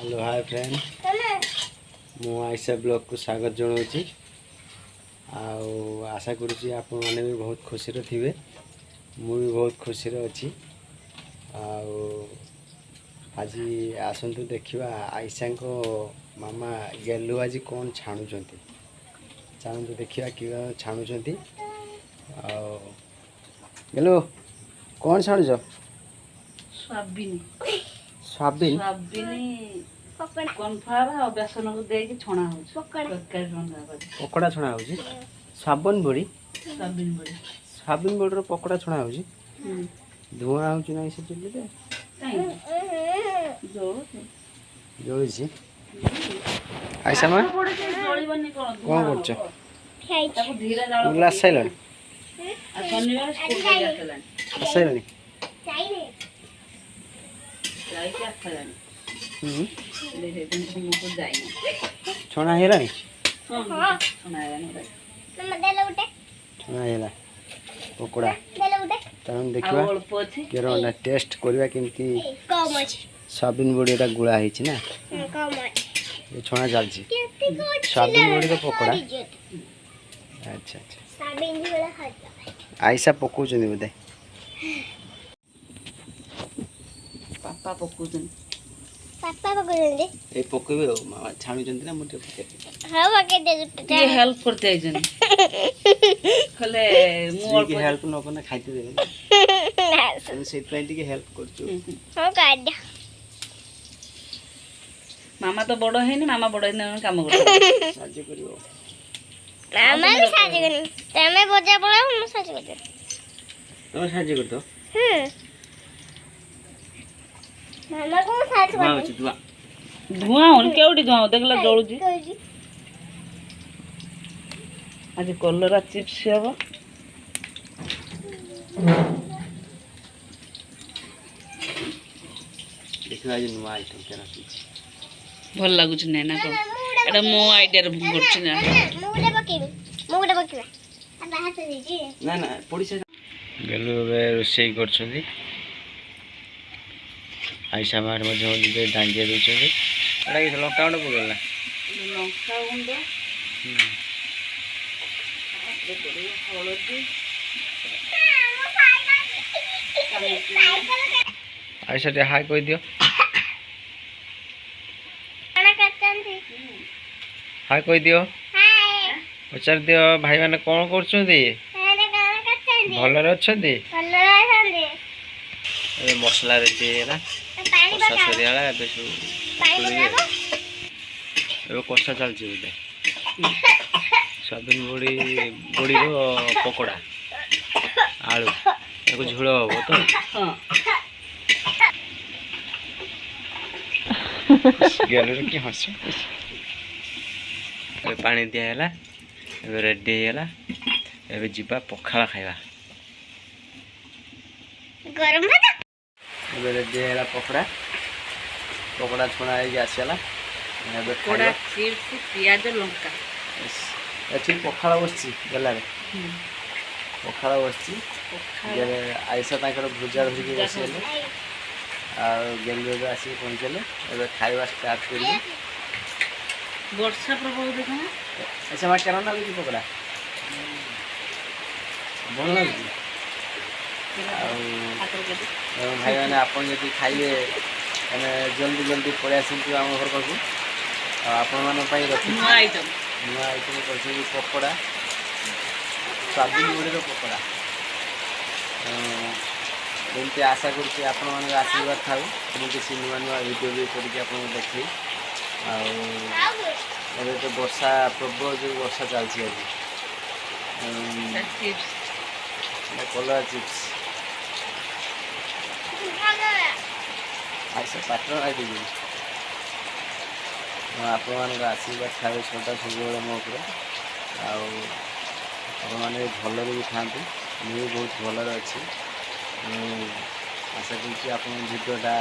Hello hi friend मु Ayesha blog को स्वागत जनाऊँगी। आशा करुँची आप मैंने भी बहुत खुशी थे मु भी बहुत खुशी अच्छी। आज आसतु देखा आयशा को मामा गेलु आज कौन छाणुंट चाहतु देखा कि छाणुंट। गेलु कौन छाणुच? सोयाबीन सोयाबीन कॉर्नफ्लावर और बेसन को देके छणा हो पकोड़ा छणा हो साबन बड़ी सोयाबीन बड़ी पकोड़ा छणा हो धुआं हो से चुली जलुची। आयशा माँ कौन कर ग्लास साइल छणा है पकोड़ा तहन देखा केर टेस्ट करवा केमती सोयाबीन बड़ीटा गुड़ा है ना ये छणा चलती सोयाबीन बड़ी तो पकोड़ा। अच्छा अच्छा आयशा पकाउछ बोधे पापा पकाउछन ए पकेबे मामा छाणुचंती ना मुटे पके ये हेल्प करते आइजन खले मु और की हेल्प न करना खाइते देबे हम सेत पई टिके हेल्प करछु। हां काट मामा तो बड़ है नी मामा बड़ है काम कर साहाଯ୍य करिवो मामा भी साहाଯ୍य करी तमे बजा पड़ा हम साहाଯ୍य करते तुम साहाଯ୍य करतो मामा को साहाଯ୍य धुआं करते होची धुआं धुआं होन केउडी धुआं देखला जळुजी आज कलरा चिप्स हबो देखो आज नुआ आइटम केना भल लागुछ नै ना को एटा मो आइडिया रे करछ ना मुगडे बकिबा आ बाहर से दीजिए ना ना पड़ी से गेलु बे रोसई करछथि आयशा मार मजे मजे डांगिया दउछथि एटा कि लंका गुंड पकेला लंका गुंड हळदी आयशा ते हाय कहि दियो खाना करचंती हाय कहि दियो हाय पचार दियो भाई माने कोन करछथि खाना करचंती भल रे अछथि भलो रहंती ए मसला रे तेरा पानी कोसा सरियाला बे सु पानी बनाबो ए कोसा चलछि बोले सोयाबीन बड़ी रो पकोड़ा आलू एको झोल हो तो हां गेलर की हंस पानी दिया है रेडी है एबे जीवा पखाला खाइबा गरम भात एबे रेडी है पकोड़ा पकोड़ा छुना है आसला एबे कोड़ा चिप्स प्याज लंका एठी पखाला बसछि गला रे पखाला बसछि गेले आयशा ताकर भुजा धरि के बसिले आ गेले आसी पहुंचले एबे खाइबा स्टार्ट करी वर्षा प्रभाव देखा अच्छा मा केना लागी पकोड़ा भल लागी भाई मैंने आप खाइए मैंने जल्दी जल्दी पड़े आसतु आम घर पाक आपण मान रखी नुआ आइटम कर पकोड़ा सोयाबीन बड़ी पकोड़ा एमती आशा करुँच आपण मान आशीर्वाद था मुझे नुआ नुआ भिडियो भी करके देखी आगे तो वर्षा प्रबल जो वर्षा चलती आज कलरा चिप्स आशा पाटर आई आप आशीर्वाद खाए छोटा सब मो मैंने भल भी खाते मुझे बहुत भलर अच्छी आशा करुँच आप भिडियोटा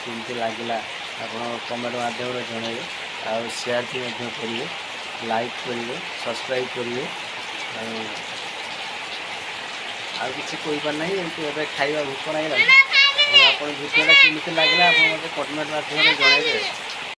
केमती लगे आप कमेंट मध्यम जनइबे आ शेयर भी करेंगे लाइक करेंगे सब्सक्राइब करेंगे आ किसी कोई पार ना खाइबा भोक नहीं ଆପଣ ଭିଡ଼ିଓଟା କେମିତି ଲାଗିଲା ଆପଣ ମୋତେ କମେଣ୍ଟ ମାଧ୍ୟମରେ ଜଣାଇବେ।